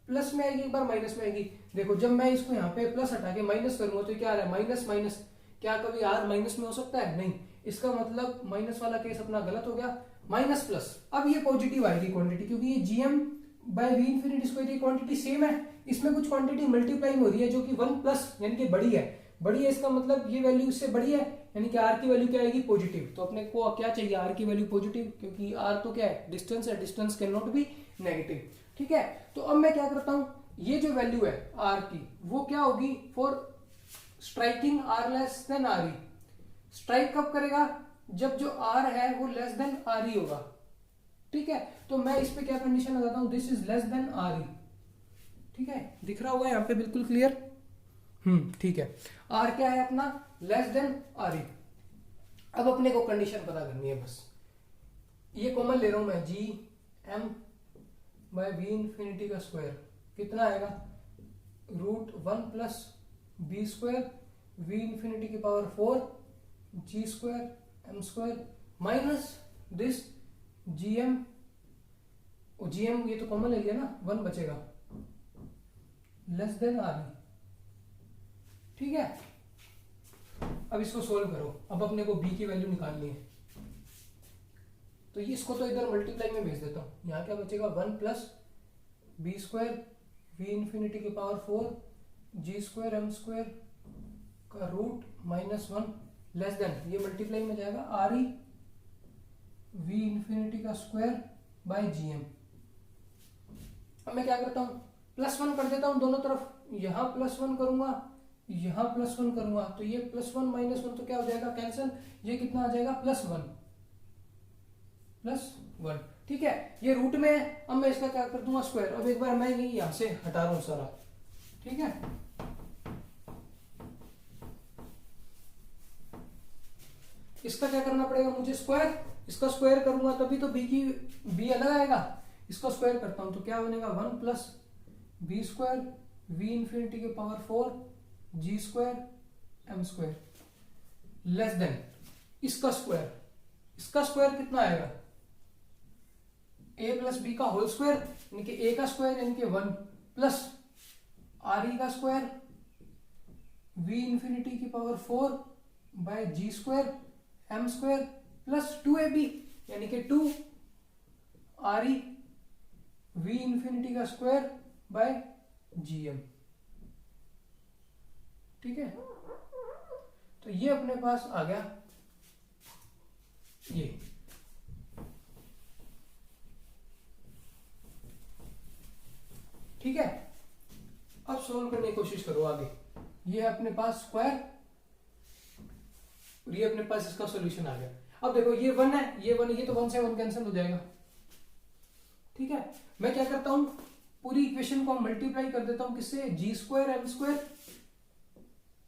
प्लस में आएगी, एक बार माइनस में आएगी। देखो जब मैं इसको यहाँ पे प्लस हटा के माइनस करूंगा तो क्या आ रहा है, माइनस माइनस। क्या कभी आर माइनस में हो सकता है, नहीं। इसका मतलब माइनस वाला केस अपना गलत हो गया, माइनस प्लस। अब ये पॉजिटिव आएगी क्वांटिटी, क्योंकि ये GM by we infinity square की क्वांटिटी सेम है, इसमें कुछ क्वांटिटी मल्टीप्लाई हो रही है जो कि 1 प्लस यानी कि बड़ी है। बड़ी है इसका मतलब ये वैल्यू इससे बड़ी है, यानी कि आर की वैल्यू क्या आएगी, पॉजिटिव। तो अपने को क्या चाहिए, आर की वैल्यू पॉजिटिव, क्योंकि आर तो क्या है, डिस्टेंस है, distance can not be negative, ठीक है। तो अब मैं क्या करता हूं, ये जो वैल्यू है आर की वो क्या होगी, for striking R less than R E. Strike कब करेगा, जब जो आर है वो लेस देन आर ई होगा, ठीक है। तो मैं इस पे क्या कंडीशन लगाता हूं, this is less than R ई, ठीक है। दिख रहा होगा यहाँ पे बिल्कुल क्लियर, ठीक है। आर क्या है अपना, लेस देन आर ई। अब अपने को कंडीशन पता करनी है बस, ये कॉमन ले रहा हूं मैं, g M by we infinity का स्क्वायर कितना आएगा, root 1 plus B square we infinity की power 4 ji square M square minus this g m, ये तो कॉमन ले लिया ना, 1 बचेगा, लेस देन आर ई, ठीक है। अब इसको सोल्व करो, अब अपने को b की वैल्यू निकालनी है, तो इसको तो इधर मल्टीप्लाई में भेज देता हूं। यहाँ क्या बचेगा, 1 plus B square we infinity की पावर 4 जी स्क्वायर एम स्क्वायर का रूट माइनस 1 लेस देन, ये मल्टीप्लाई में जाएगा, आर ई वी इन्फिनिटी का स्क्वायर बाय जी एम। अब मैं क्या करता हूं, +1 कर देता हूं दोनों तरफ, यहां +1 करूंगा, यहां +1 करूंगा, तो ये +1 -1 तो क्या हो जाएगा, कैंसिल। ये कितना आ जाएगा, +1, ठीक है। ये रूट में है, अब मैं इसका क्या कर दूंगा, स्क्वायर। अब एक बार मैं ये यहां से हटा रहा हूं सारा, ठीक है। इसका क्या करना पड़ेगा मुझे, स्क्वायर। इसका स्क्वायर करूंगा तभी तो बी अलग आएगा। इसका स्क्वायर करता हूं तो क्या बनेगा, 1 plus B square we infinity की पावर 4 जी square M square less than इसका स्क्वायर। इसका स्क्वायर कितना आएगा, a प्लस बी का होल स्क्वायर, यानी कि a का स्क्वायर यानी कि 1 प्लस आर ई का स्क्वायर v इन्फिनिटी की power 4 by g square M square plus 2ab यानी कि 2 आर ई v इन्फिनिटी का स्क्वायर बाय जी एम, ठीक है। तो ये अपने पास आ गया ये, ठीक है। अब सोल्व करने की कोशिश करो आगे। ये है अपने पास स्क्वायर और ये अपने पास इसका सॉल्यूशन आ गया। अब देखो ये 1 है, ये 1 है, ये तो 1 से 1 कैंसिल हो जाएगा, ठीक है। मैं क्या करता हूं, पूरी इक्वेशन को मल्टीप्लाई कर देता हूं किससे, जी स्क्वायर एम स्क्वायर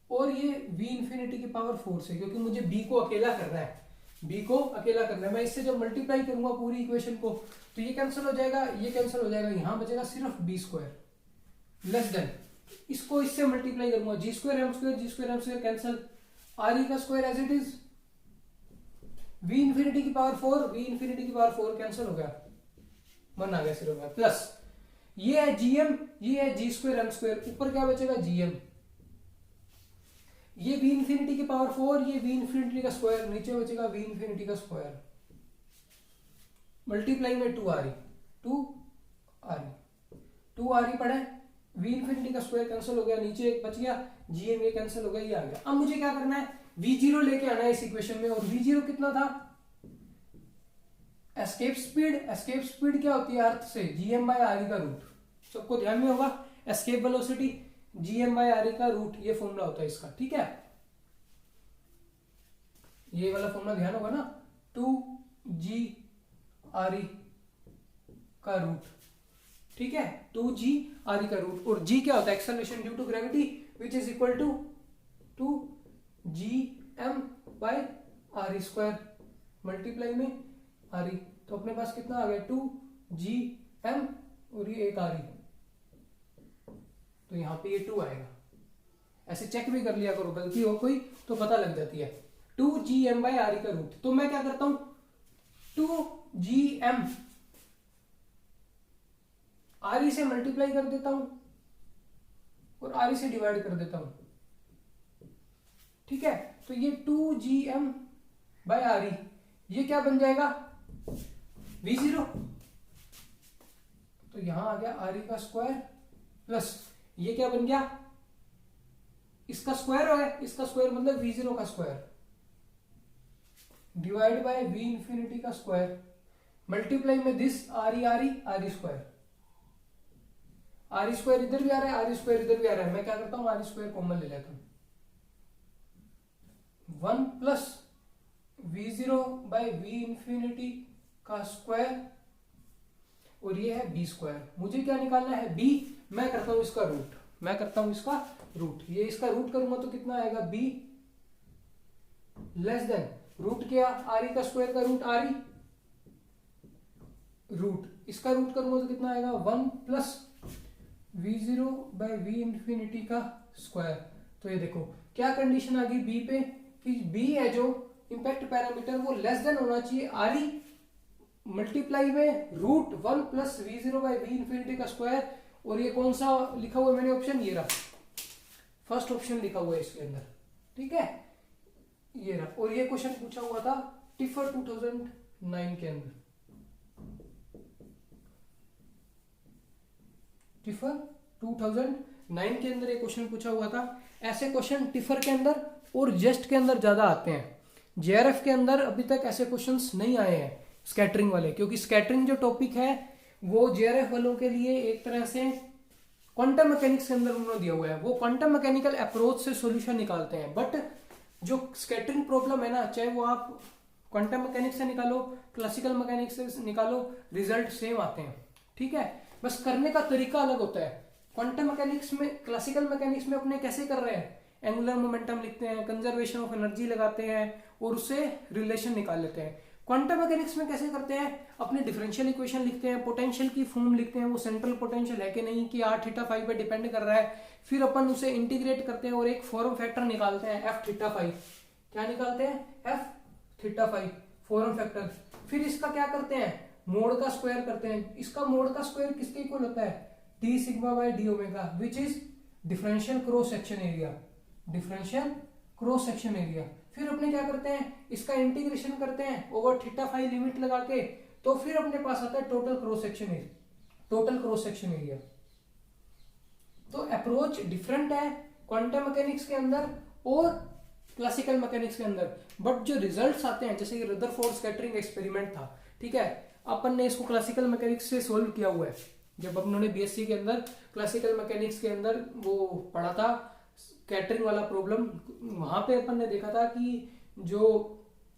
और ये v इन्फिनिटी की पावर 4 से, क्योंकि मुझे b को अकेला करना है, b को अकेला करना है। मैं इससे जब मल्टीप्लाई करूंगा पूरी इक्वेशन को तो ये कैंसिल हो जाएगा, ये कैंसिल हो जाएगा, यहां बचेगा सिर्फ b स्क्वायर लेस देन, इसको इससे मल्टीप्लाई करूंगा, g square M square cancel, r ई का square as it is, v infinity की पावर 4 कैंसिल हो गया, 1 आ गया सिर्फ, प्लस ये है जीएम, ये है जी स्क्वायर एम स्क्वायर, ऊपर क्या बचेगा जीएम, ये v इन्फिनिटी की पावर 4, ये v इन्फिनिटी का स्क्वायर, नीचे बचेगा v इन्फिनिटी का स्क्वायर मल्टीप्लाई में 2 आर ई पढ़े, v इन्फिनिटी का स्क्वायर कैंसिल हो गया, नीचे एक बच गया, जीएम ये कैंसिल हो गया, ये आ गया। अब मुझे क्या करना है, v0 लेके आना है इस इक्वेशन में, और v0 कितना था, एस्केप स्पीड क्या होती है अर्थ से, जीएम बाय आर ई का रूट, सबको ध्यान में होगा, escape velocity GM by R ई का रूट, ये फॉर्मूला होता है इसका, ठीक है। ये वाला फॉर्मूला ध्यान होगा ना, 2g आर ई का रूट, ठीक है, 2g आर ई का रूट, और g क्या होता है, acceleration due to gravity which is equal to G M by R E square multiply में आर ई, तो अपने पास कितना आ गया 2GM और ये एक RE, तो यहाँ पे ये 2 आएगा। ऐसे चेक भी कर लिया करो, गलती हो कोई तो पता लग जाती है। 2GM/RE का रूट, तो मैं क्या करता हूं 2GM RE से मल्टीप्लाई कर देता हूं और RE से डिवाइड कर देता हूं, ठीक है। तो ये 2GM/RE ये क्या बन जाएगा V0, तो यहां आ गया RE का स्क्वायर प्लस ये क्या बन गया इसका स्क्वायर हो गया, इसका स्क्वायर मतलब V0 का square divide by V infinity का स्क्वायर मल्टीप्लाई में this RE square, RE square इधर भी आ रहा है, RE स्क्वायर इधर भी आ रहा है। मैं क्या करता हूं RE स्क्वायर कॉमन ले लेता हूं, 1 प्लस V0/V इंफिनिटी का स्क्वायर और ये है B स्क्वायर। मुझे क्या निकालना है B, मैं करता हूं इसका रूट, ये इसका रूट करूंगा तो कितना आएगा B लेस देन रूट क्या RE का स्क्वायर का रूट RE, रूट इसका रूट करूंगा तो कितना आएगा 1 प्लस V0/V इंफिनिटी का स्क्वायर। तो ये देखो क्या कंडीशन आ गई B पे कि B है जो इंपैक्ट पैरामीटर वो लेस देन होना चाहिए RE मल्टीप्लाई में रूट 1 प्लस V0/V इंफिनिटी का स्क्वायर। और ये कौन सा लिखा हुआ है मैंने ऑप्शन, ये रहा फर्स्ट ऑप्शन लिखा हुआ है इसके अंदर, ठीक है ये रहा। और ये क्वेश्चन पूछा हुआ था टिफर 2009 के अंदर, टिफर 2009 के अंदर ये क्वेश्चन पूछा हुआ था। ऐसे क्वेश्चन टिफर के अंदर और जेस्ट के अंदर ज्यादा आते हैं, जेआरएफ के अंदर अभी तक ऐसे क्वेश्चंस नहीं आए हैं स्कैटरिंग वाले, क्योंकि स्कैटरिंग जो टॉपिक है वो जेआरएफ वालों के लिए एक तरह से क्वांटम मैकेनिक्स के अंदर उन्होंने दिया हुआ है, वो क्वांटम मैकेनिकल अप्रोच से सॉल्यूशन निकालते हैं। बट जो स्कैटरिंग प्रॉब्लम है ना, चाहे वो आप क्वांटम मैकेनिक्स से निकालो क्लासिकल मैकेनिक्स से निकालो, रिजल्ट सेम आते हैं, ठीक है, बस करने का तरीका अलग होता है। क्वांटम मैकेनिक्स में क्लासिकल मैकेनिक्स में अपने कैसे कर रहे हैं, एंगुलर मोमेंटम लिखते हैं, कंजर्वेशन ऑफ एनर्जी लगाते हैं और उससे रिलेशन निकाल लेते हैं। क्वांटम मैकेनिक्स में कैसे करते हैं, अपने डिफरेंशियल इक्वेशन लिखते हैं, पोटेंशियल की फॉर्म लिखते हैं, वो सेंट्रल पोटेंशियल है कि नहीं, कि r थीटा फाई पे डिपेंड कर रहा है, फिर अपन उसे इंटीग्रेट करते हैं और एक फॉर्म फैक्टर निकालते हैं f थीटा फाई, क्या निकालते हैं f theta phi form factor. फिर इसका क्या करते हैं, मोड का स्क्वायर करते हैं। इसका मोड का स्क्वायर किसके इक्वल होता है, d sigma bye d omega, which is differential cross section area, differential cross section area. फिर अपने क्या करते हैं, इसका इंटीग्रेशन करते हैं ओवर थीटा फाई लिमिट लगा के, तो फिर अपने पास आता है total cross section area, total cross section area. तो अप्रोच डिफरेंट है क्वांटम मैकेनिक्स के अंदर और क्लासिकल मैकेनिक्स के अंदर, बट जो रिजल्ट्स आते हैं, जैसे रदरफोर्ड स्कैटरिंग एक्सपेरिमेंट था, ठीक है, अपन ने इसको क्लासिकल मैकेनिक्स से सोल्व किया हुआ है। जब अपने बीएससी के अंदर क्लासिकल मैकेनिक्स के अंदर वो पढ़ा था स्कैटरिंग वाला प्रॉब्लम, वहां पे अपन ने देखा था कि जो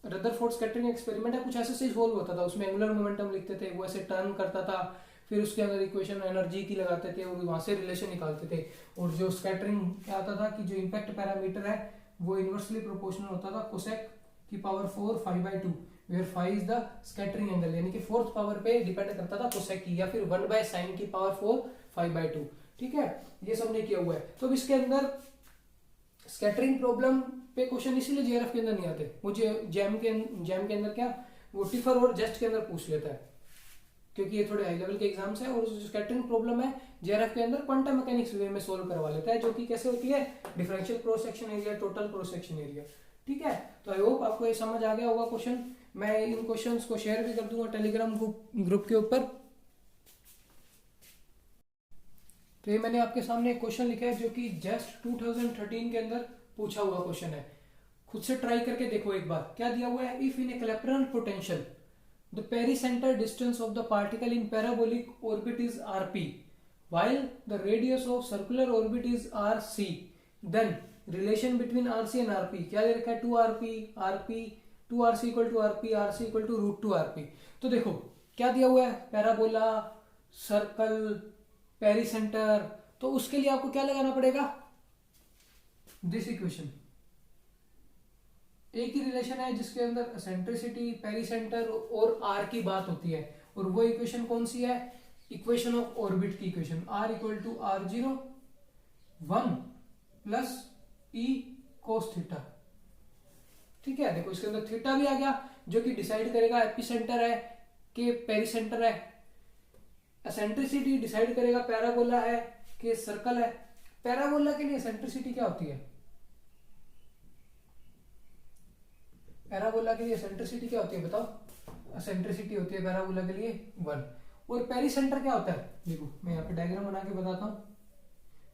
रदरफोर्ड स्कैटरिंग एक्सपेरिमेंट है कुछ ऐसे से सोल्व होता था, उसमें एंगुलर मोमेंटम लिखते थे, वो ऐसे टर्न करता था, फिर उसके अंदर इक्वेशन एनर्जी की लगाते थे और वहां से रिलेशन निकालते थे। और जो स्कैटरिंग क्या आता था कि जो इम्पैक्ट पैरामीटर है वो इनवर्सली प्रोपोर्शनल होता था कोसेक की power 4 5/2, where phi is the scattering angle, यानी कि फोर्थ पावर पे डिपेंड करता था कोसेक की, या फिर 1/sin की पावर 4 5/2, ठीक है, ये सब ने किया हुआ है। तो इसके अंदर स्कैटरिंग प्रॉब्लम पे क्वेश्चन इसीलिए जेआरएफ के अंदर नहीं आते, मुझे जैम के अंदर क्या वो टिफर और जेस्ट के अंदर पूछ लेता है, क्योंकि ये थोड़े हाई लेवल के एग्जाम्स है। और जो स्कैटरिंग प्रॉब्लम है जेआरएफ के अंदर क्वांटम मैकेनिक्स वे में सोल्व करवा लेता है, जो कि कैसे होती है, differential cross section area, total cross section area, ठीक है। तो आई होप आपको ये समझ आ गया होगा क्वेश्चन। मैं इन क्वेश्चंस को शेयर भी कर दूंगा टेलीग्राम ग्रुप के ऊपर। तो ये मैंने आपके सामने एक क्वेश्चन लिखा है जो कि जस्ट 2013 के अंदर पूछा हुआ क्वेश्चन है, खुद से ट्राई करके देखो एक बार। क्या दिया हुआ है, if in a Clapeyron potential the pericentre distance of the particle in parabolic orbit is rp while the radius of circular orbit is rc, then relation between rc and rp क्या दे रखा है, 2rp equal to rp, rc equal to √2rp। तो देखो क्या दिया हुआ है, parabola, circle, पेरीसेंटर, तो उसके लिए आपको क्या लगाना पड़ेगा, दिस इक्वेशन, एक ही रिलेशन है जिसके अंदर एसेंट्रिसिटी, पेरीसेंटर और आर की बात होती है, और वो इक्वेशन कौन सी है? इक्वेशन ऑफ ऑर्बिट की equation, R equal to R zero 1 plus E cos theta. ठीक है, देखो इसके अंदर थीटा भी आ गया जो कि डिसाइड करेगा एपिसेंटर है कि पेरीसेंटर है। एसेंट्रिसिटी डिसाइड करेगा पैराबोला है कि सर्कल है। पैराबोला के लिए एसेंट्रिसिटी क्या होती है? पैराबोला के लिए एसेंट्रिसिटी क्या होती है बताओ? एसेंट्रिसिटी होती है पैराबोला के लिए 1। और पेरीसेंटर क्या होता है? देखो मैं यहाँ पे डायग्राम बना के बताता हूँ,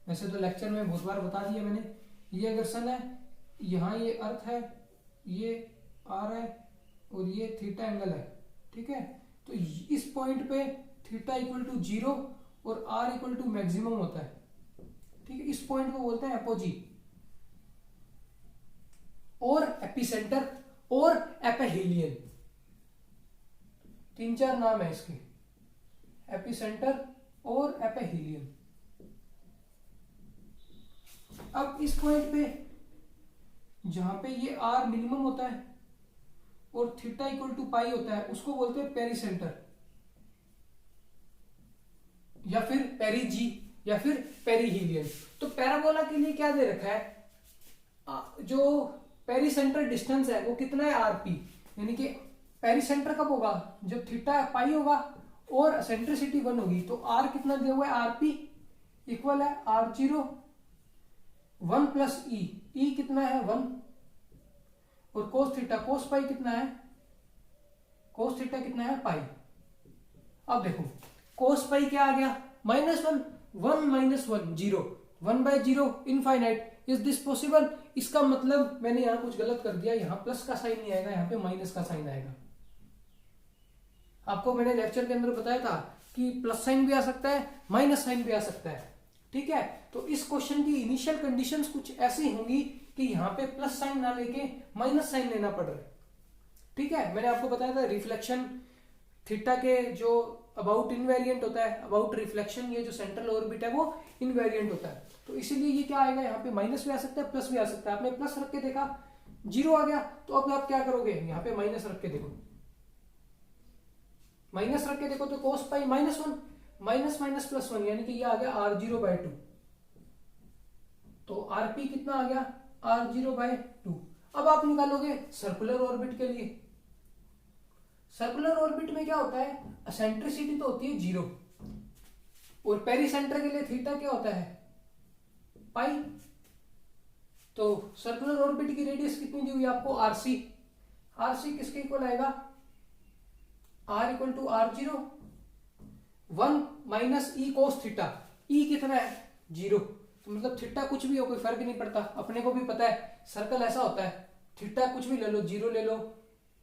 वैसे तो लेक्चर में बहुत बार बता दिया मैंने। ये अगर सन है, यहाँ ये अर्थ है, ये आर है और ये थीटा एंगल है। ठीक है, तो इस पॉइंट पे थीटा इक्वल टू 0 और आर इक्वल टू मैक्सिमम होता है। ठीक है, इस पॉइंट को बोलते हैं एपोजी और एपिसेंटर और एपेहिलियन। 3-4 नाम है इसके, एपिसेंटर और एपेहिलियन। अब इस पॉइंट पे जहां पे ये आर मिनिमम होता है और थीटा इक्वल टू पाई होता है, उसको बोलते हैं पेरीसेंटर या फिर पेरीजी या फिर पेरीहिलियन। तो पैराबोला के लिए क्या दे रखा है? जो पेरीसेंटर डिस्टेंस है वो कितना है? आरपी। यानी कि पेरीसेंटर कब होगा? जब थीटा पाई होगा और सेंट्रिसिटी 1 होगी। तो आर कितना दिया हुआ है? आरपी इक्वल है आर जीरो 1 प्लस ई। ई कितना है? 1। और कोस थीटा, कोस पाई कितना है? कोस थीटा कितना है? पाई। अब देखो कोस पाई क्या आ गया? -1। 1 - 1 0, 1/0 इनफाइनाइट। Is this possible? इसका मतलब मैंने यहां कुछ गलत कर दिया, यहां प्लस का साइन नहीं आएगा, यहां पे माइनस का साइन आएगा। आपको मैंने लेक्चर के अंदर बताया था कि प्लस साइन भी आ सकता है, माइनस साइन भी आ सकता है। ठीक है, तो इस क्वेश्चन की इनिशियल कंडीशंस कुछ ऐसी होंगी कि यहाँ पे प्लस साइन ना लेके माइनस साइन लेना पड़ रहा है। ठीक है, मैंने आपको बताया था रिफ्लेक्शन थीटा के जो अबाउट इनवेरिएंट होता है, अबाउट रिफ्लेक्शन ये जो सेंट्रल ऑर्बिट है वो इनवेरिएंट होता है। तो इसीलिए ये क्या आएगा? यहाँ पे माइनस भी आ सकता है, प्लस भी आ सकता है। आपने प्लस रख के देखा 0 आ गया, तो अब आप क्या करोगे? यहाँ पे माइनस रख के देखो, माइनस रख के देखो तो कोस पाई -1 माइनस माइनस प्लस 1 यानी कि ये आ गया r0/2। तो rp कितना आ गया? r0/2। अब आप निकालोगे सर्कुलर ऑर्बिट के लिए। सर्कुलर ऑर्बिट में क्या होता है? एसेंट्रिसिटी तो होती है 0 और पेरीसेंटर के लिए थीटा क्या होता है? पाई। तो सर्कुलर ऑर्बिट की रेडियस कितनी दी हुई है आपको? आरसी। आरसी किसके इक्वल आएगा? r equal to r0 1 minus e cos theta. E कितना है? 0। तो मतलब थीटा कुछ भी हो कोई फर्क नहीं पड़ता, अपने को भी पता है सर्कल ऐसा होता है, थीटा कुछ भी ले लो, 0 ले लो,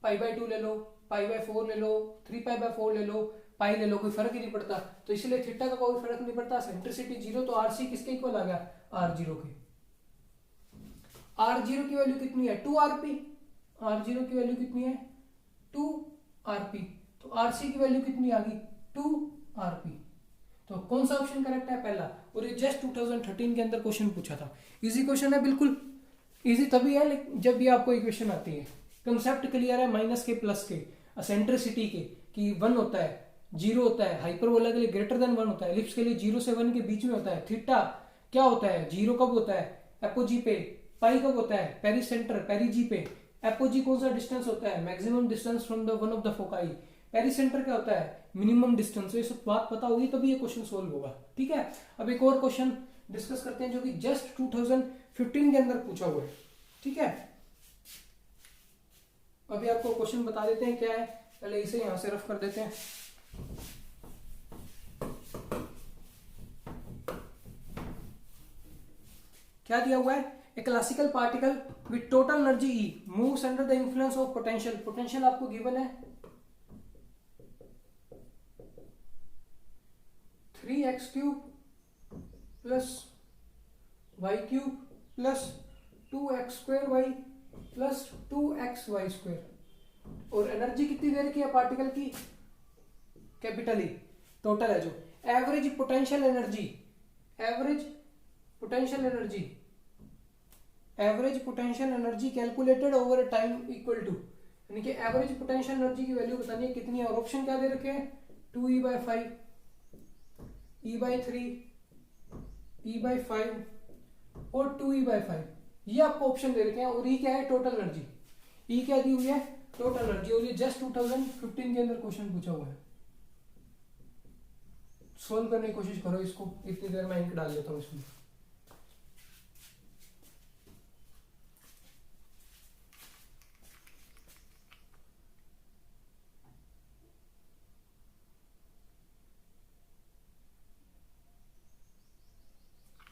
π/2 ले लो, π/4 ले लो, 3π/4 ले लो, पाई ले लो, कोई फर्क ही नहीं पड़ता। तो इसलिए थीटा का कोई फर्क नहीं पड़ता, सेंट्रिसिटी 0। तो आरसी किसके इक्वल आ गया? r0 के। r0 की वैल्यू कितनी है? 2rp। r0 की वैल्यू कितनी है? 2rp। तो आरसी की वैल्यू कितनी आ गई? 2rp। तो कौन सा ऑप्शन करेक्ट है? पहला। और ये जस्ट 2013 के अंदर क्वेश्चन पूछा था। इजी क्वेश्चन है, बिल्कुल इजी तभी है जब भी आपको इक्वेशन आती है, कंसेप्ट क्लियर है माइनस के प्लस के, एसेंट्रिसिटी के कि 1 होता है, 0 होता है, हाइपरबोला के लिए ग्रेटर देन 1 होता है, एलिप्स के लिए 0 से 1 के बीच में होता है, थीटा क्या होता है, 0 कब होता है एपोजी पे, पाई कब होता है पेरीसेंटर पेरीजी पे, एपोजी कौन सा डिस्टेंस होता है maximum distance from the one of the foci, pericentre क्या होता है मिनिमम डिस्टेंस। ये सब बात पता होगी तभी ये क्वेश्चन सोल्व होगा। ठीक है, अब एक और क्वेश्चन डिस्कस करते हैं जो कि जस्ट 2015 के अंदर पूछा हुआ है। ठीक है, अभी आपको क्वेश्चन बता देते हैं क्या है, पहले इसे यहां से रफ कर देते हैं। क्या दिया हुआ है? ए classical particle with total energy E moves under the influence of potential. Potential आपको गिवन है 3x³ plus y³ plus 2x² plus 2xy²। और एनर्जी कितनी दे रखी है पार्टिकल की? कैपिटल E टोटल है जो average potential energy, average potential energy average potential energy calculated over time equal to, यानी कि एवरेज पोटेंशियल एनर्जी की वैल्यू बतानी है कितनी है, और ऑप्शन क्या दे रखे हैं 2E/5, E/3, E/5 और 2E/5, ये आपको ऑप्शन दे रखे हैं। और ई क्या है, टोटल एनर्जी, ई क्या दी हुई है, टोटल एनर्जी, और ये जस्ट 2015 के अंदर क्वेश्चन पूछा हुआ है। सोल्व करने की कोशिश करो इसको, इतनी देर में इंक डाल देता हूँ इसमें।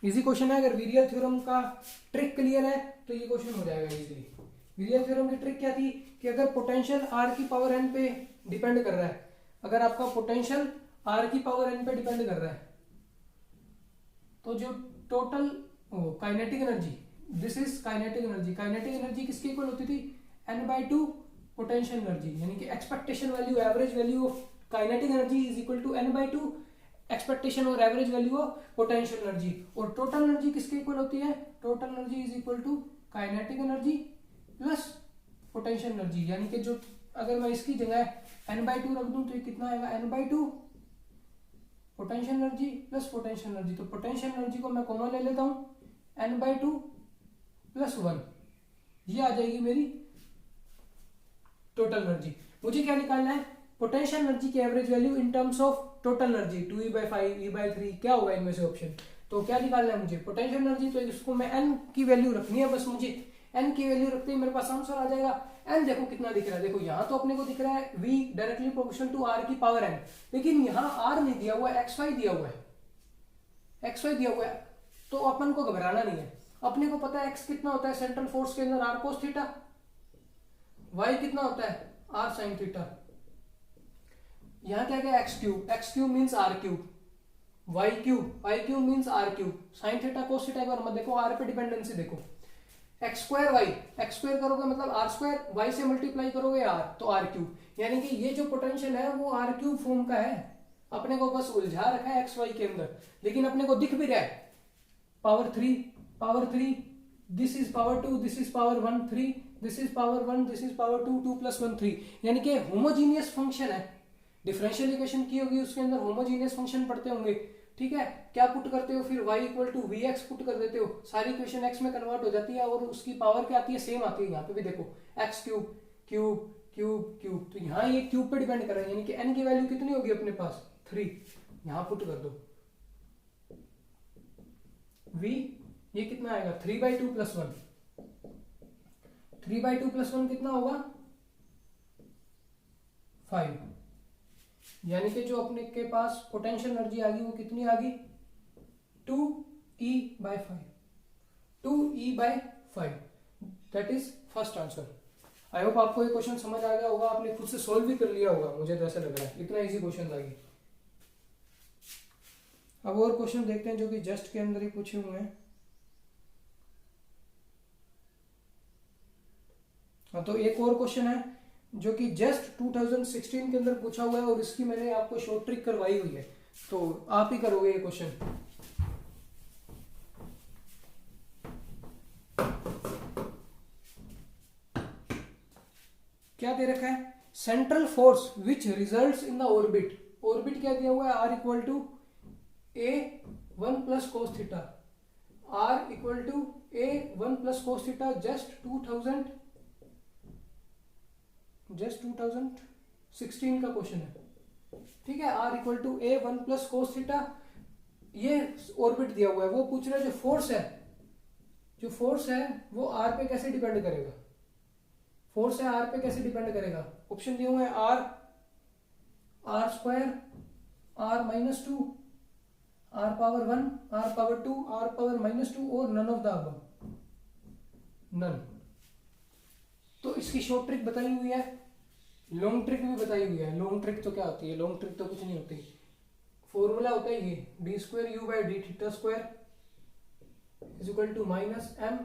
इजी क्वेश्चन है, अगर वीरियल थ्योरम का ट्रिक क्लियर है तो ये क्वेश्चन हो जाएगा इजीली। वीरियल थ्योरम की ट्रिक क्या थी कि अगर पोटेंशियल आर की पावर एन पे डिपेंड कर रहा है, अगर आपका पोटेंशियल आर की पावर एन पे डिपेंड कर रहा है, तो जो total kinetic energy, this is kinetic energy, kinetic energy किसके इक्वल होती थी, n/2 पोटेंशियल एनर्जी, यानी कि expectation value, average value of kinetic energy is equal to n/2 expectation और average value of potential energy. और टोटल एनर्जी किसके equal होती है, total energy is equal to kinetic energy plus potential energy, यानी कि जो अगर मैं इसकी जगह n/2 रख दूं तो ये कितना आएगा, n/2 potential energy plus potential energy. तो पोटेंशियल एनर्जी को मैं कॉमन ले लेता हूं, n/2 + 1, ये आ जाएगी मेरी टोटल एनर्जी। मुझे क्या निकालना है, पोटेंशियल एनर्जी की average value in terms of total energy, 2E/5, E/3, क्या होगा इनमें से ऑप्शन। तो क्या निकालना है मुझे, पोटेंशियल एनर्जी, तो इसको मैं n की वैल्यू रखनी है, बस मुझे n की वैल्यू रखते ही मेरे पास आंसर आ जाएगा। n देखो कितना दिख रहा है, देखो यहाँ तो अपने को दिख रहा है v directly proportional to r की पावर n, लेकिन यहाँ r नहीं दिया हुआ है, xy दिया हुआ है, xy दिया हुआ है। तो अपन को घबराना नहीं है, अपने को पता है x कितना होता है सेंट्रल फोर्स के अंदर, r cos थीटा, y कितना होता है r sin थीटा, यहाँ क्या क्या x cube means r cube, y cube means r cube, sine theta cos theta, एक बार मत देखो r पे डिपेंडेंसी देखो, x स्क्वायर करोगे मतलब r स्क्वायर, y से मल्टीप्लाई करोगे r तो r क्यूब, यानी कि ये जो पोटेंशियल है वो r क्यूब फॉर्म का है। अपने को बस उलझा रखा है xy के अंदर, लेकिन अपने को दिख भी रहा है power 3, this is power 2, this is power 1, 3, this is power 1, this is power 2, 2 + 1 3, यानी कि होमोजीनियस फंक्शन है। डिफरेंशियल इक्वेशन की होगी उसके अंदर होमोजीनियस फंक्शन पढ़ते होंगे, ठीक है। क्या पुट करते हो फिर, y = vx पुट कर देते हो, सारी इक्वेशन x में कन्वर्ट हो जाती है और उसकी पावर क्या आती है, सेम आती है। यहाँ पे भी देखो x cube cube cube cube, तो यहाँ ये क्यूब पे डिपेंड कर रहा है, यानी कि n की वैल्यू कितनी होगी अपने पास 3, यहाँ पुट कर दो v, ये कितना आएगा 3/2 + 1, 3/2 + 1 कितना होगा 5, यानी कि जो अपने के पास पोटेंशियल एनर्जी आ गई वो कितनी आ गई 2E/5, 2E/5, that is first answer. I hope आपको ये क्वेश्चन समझ आ गया होगा, आपने खुद से सॉल्व भी कर लिया होगा, मुझे तो ऐसा लग रहा है, इतना इजी क्वेश्चन लगे। अब और क्वेश्चन देखते हैं जो कि जस्ट के अंदर ही पूछे हुए हैं। हाँ, तो एक और क्वेश्चन है जो कि जस्ट 2016 के अंदर पूछा हुआ है और इसकी मैंने आपको शॉर्ट ट्रिक करवाई हुई है, तो आप ही करोगे ये क्वेश्चन। क्या दे रखा है, central force which results in the orbit, orbit क्या दिया हुआ है, r = a1 + cos theta, r = a1 + cos theta, just 2016 का क्वेश्चन है, ठीक है। r = a1 + cos थीटा, ये ऑर्बिट दिया हुआ है, वो पूछ रहा है जो फोर्स है वो r पे कैसे डिपेंड करेगा, फोर्स है r पे कैसे डिपेंड करेगा। ऑप्शन दिए हुए हैं r² r - 2 r⁻1 r⁻2 r⁻−2 और none of the above, none. तो इसकी शॉर्ट ट्रिक बताई हुई है, लॉन्ग ट्रिक भी बताई हुई है। लॉन्ग ट्रिक तो क्या होती है, लॉन्ग ट्रिक तो कुछ नहीं होती, फॉर्मूला होता है ये d²u/d²² = -m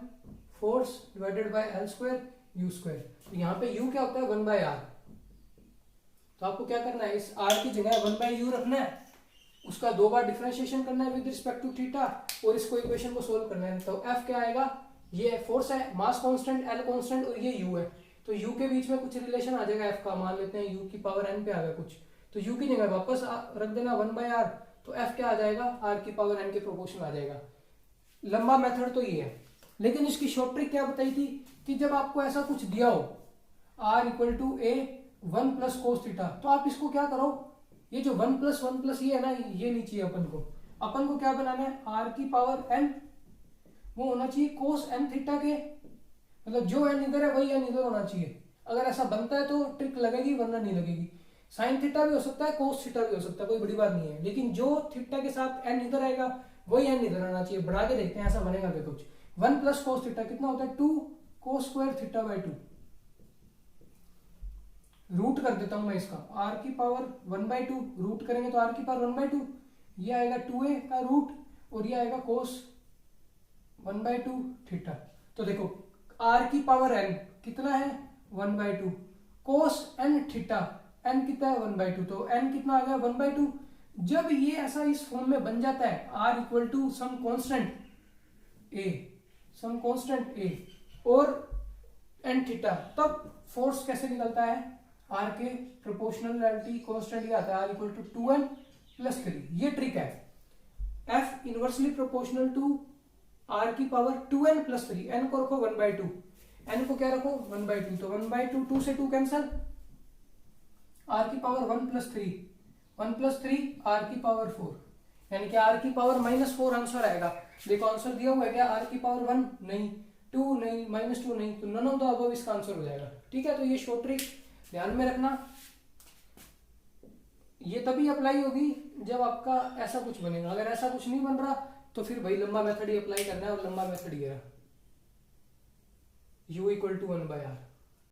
force / L² u²। तो यहाँ पे u क्या होता है 1/r, तो आपको क्या करना है, इस r की जगह 1/u रखना है, उसका 2 बार डिफरेंशिएशन करना है विद रिस्पेक्ट टू थीटा और इसको इक्वेशन को सोल्व करना है। तो f क्या आएगा ये फोर्स है, मास कांस्टेंट, एल कांस्टेंट और ये यू है, तो यू के बीच में कुछ रिलेशन आ जाएगा एफ का, मान लेते हैं यू की पावर एन पे आ गया कुछ, तो यू की जगह वापस रख देना 1/r, तो एफ क्या आ जाएगा, आर की पावर एन के प्रोपोर्शनल आ जाएगा। लंबा मेथड तो ये है, लेकिन इसकी शॉर्ट ट्रिक क्या बताई थी कि जब आपको ऐसा कुछ दिया हो r equal to A 1 plus cos theta, तो आप इसको क्या करो, ये जो 1 प्लस ये है ना, ये नहीं चाहिए अपन को क्या बनाना है, r की पावर n वो होना चाहिए कोस n थीटा के, मतलब जो n इधर है वही n इधर होना चाहिए। अगर ऐसा बनता है तो ट्रिक लगेगी, वरना नहीं लगेगी। साइन थीटा भी हो सकता है, कोस थीटा भी हो सकता है, कोई बड़ी बात नहीं है, लेकिन जो थीटा के साथ n इधर आएगा वही n इधर आना चाहिए। बना के देखते हैं ऐसा बनेगा क्या कुछ। 1 प्लस कोस थीटा कितना होता है, 2 cos square theta by 2। Root कर देता हूं मैं इसका, r की पावर 1/2 रूट करेंगे तो r की पावर 1/2, ये आएगा 2a का रूट और ये आएगा कोस 1/2 थीटा। तो देखो r की पावर n कितना है 1/2, कोस n थीटा n कितना है 1/2, तो n कितना आ गया 1/2। जब ये ऐसा इस फॉर्म में बन जाता है r equal to some constant a और n थीटा, तब फोर्स कैसे निकलता है, r के प्रोपोर्शनलिटी कांस्टेंट ये आता है, r equal to 2n plus 3। ये ट्रिक है, f inversely proportional to r की पावर 2n प्लस 3, n को रखो 1/2, n को क्या रखो 1/2, तो 1/2 2 से 2 कैंसल, r की पावर 1 प्लस 3 r की पावर 4, यानी कि r की पावर -4 आंसर आएगा। देखो आंसर दिया हुआ है क्या, r की पावर 1 नहीं, 2 नहीं, -2 नहीं, तो नन ऑफ द अबव इसका आंसर हो जाएगा। ठीक है, तो ये शॉर्ट ट्रिक ध्यान में रखना, ये तभी अप्लाई होगी जब आपका ऐसा कुछ बनेगा। अगर ऐसा कुछ नहीं बन रहा तो फिर भाई लंबा मेथड ही अप्लाई करना है, और लंबा मेथड ये रहा, u इक्वल टू 1/r।